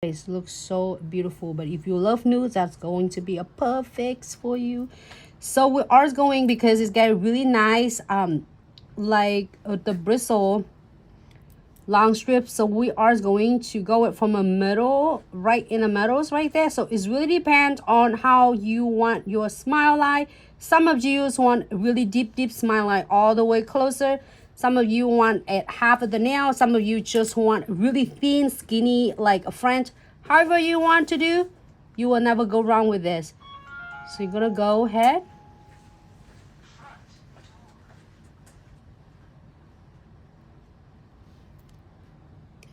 It looks so beautiful. But if you love nudes, that's going to be a perfect for you. So we are going, because it's got really nice like the bristle long strips, so we are going to go it from a middle, right in the middles right there. So it really depends on how you want your smile line. Some of you want really deep smile line all the way closer. Some of you want at half of the nail. Some of you just want really thin, skinny, like a French. However you want to do, you will never go wrong with this. So you're gonna go ahead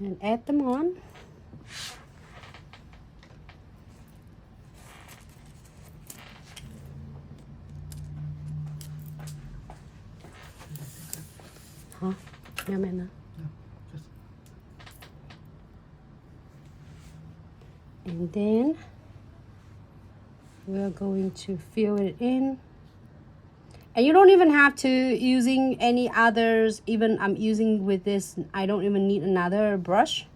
and add them on. Huh? Yeah, man. And then we're going to fill it in. And you don't even have to using any others. Even I'm using with this, I don't even need another brush.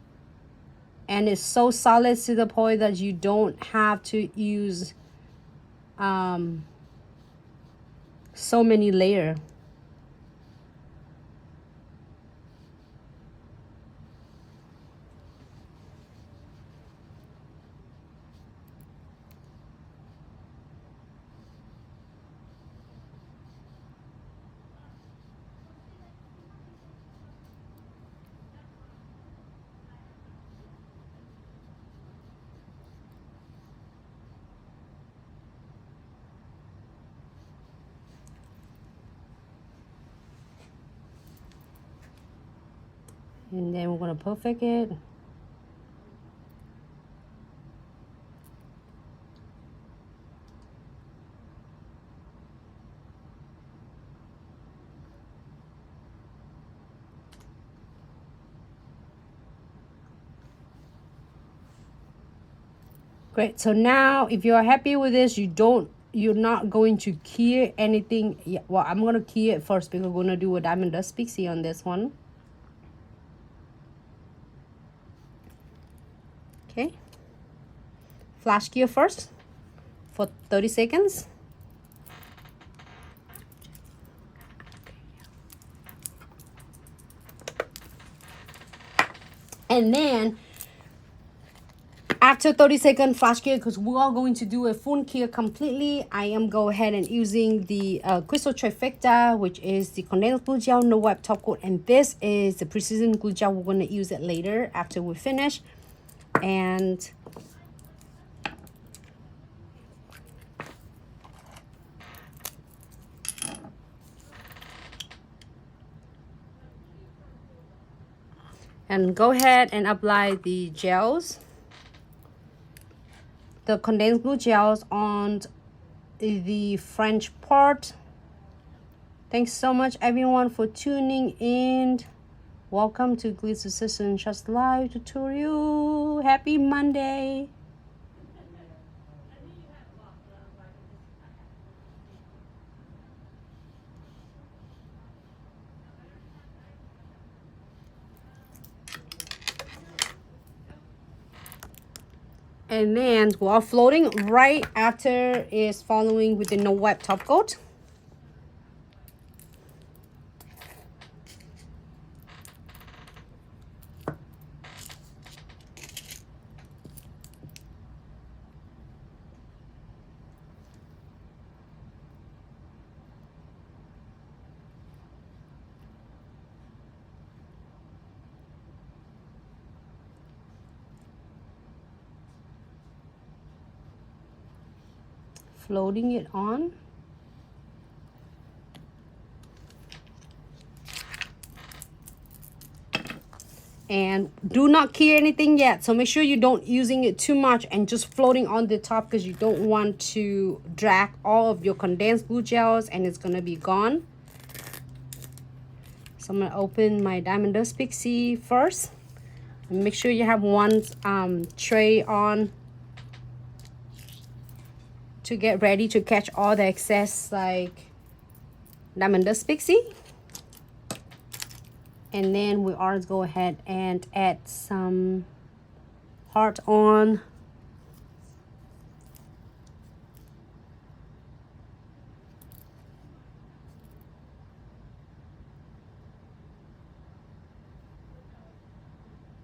And it's so solid to the point that you don't have to use so many layers. And then we're gonna perfect it. Great. So now if you're happy with this, you're not going to key anything. Yeah, well, I'm gonna key it first because we're gonna do a Diamond Dust Pixie on this one. Okay. Flash key first for 30 seconds. And then after 30-second flash cure, because we are going to do a full cure completely, I am go ahead and using the Crystal Trifecta, which is the condensed glue gel, no wipe top coat, and this is the precision glue gel. We're going to use it later after we finish. And go ahead and apply the gels, the condensed glue gels on the French part. Thanks so much everyone for tuning in. Welcome to Glitz Subscription Just Live tutorial. Happy Monday. And then while floating right after is following with the no wipe top coat. Floating it on. And do not key anything yet, so make sure you don't using it too much and just floating on the top, because you don't want to drag all of your condensed glue gels and it's gonna be gone. So I'm gonna open my Diamond Dust Pixie first, and make sure you have one tray on to get ready to catch all the excess like Diamond Dust Pixie. And then we are go ahead and add some heart on.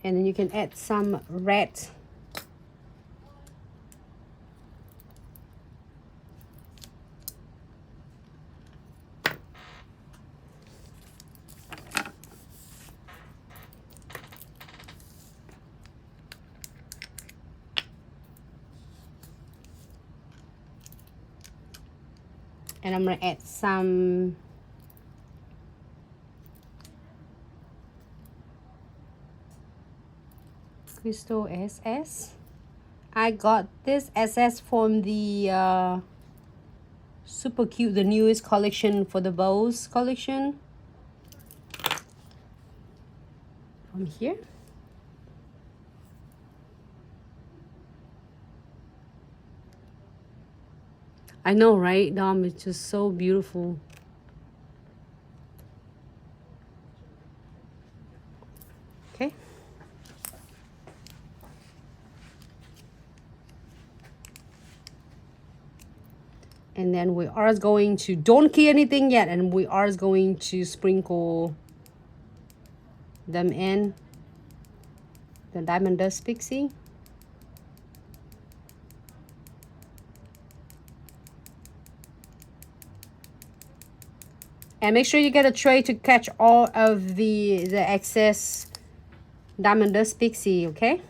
And then you can add some red. And I'm gonna add some Crystal SS. I got this SS from the super cute, the newest collection for the bows collection. From here. I know, right, Dom? It's just so beautiful. Okay. And then we are going to, don't key anything yet, and we are going to sprinkle them in the Diamond Dust Pixie. And make sure you get a tray to catch all of the excess Diamond Dust Pixie, okay?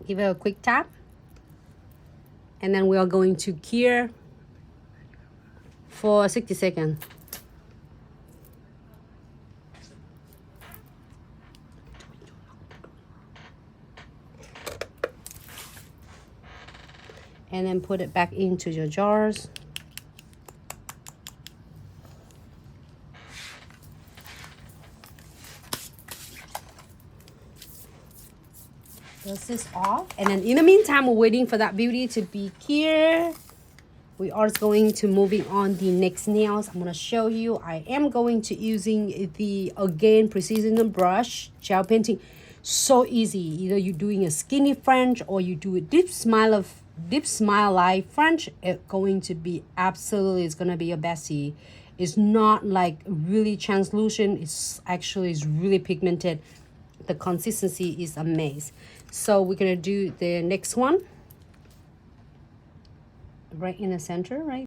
Give it a quick tap. And then we are going to cure for 60 seconds. And then put it back into your jars. Dust this off. And then in the meantime, we're waiting for that beauty to be here. We are going to moving on the next nails. I'm going to show you. I am going to using the, again, Precision brush, gel painting. So easy. Either you're doing a skinny French or you do a deep smile eye French. It's going to be absolutely, it's going to be a bestie. It's not like really translucent. It's actually, it's really pigmented. The consistency is amazing. So we're going to do the next one. Right in the center, right?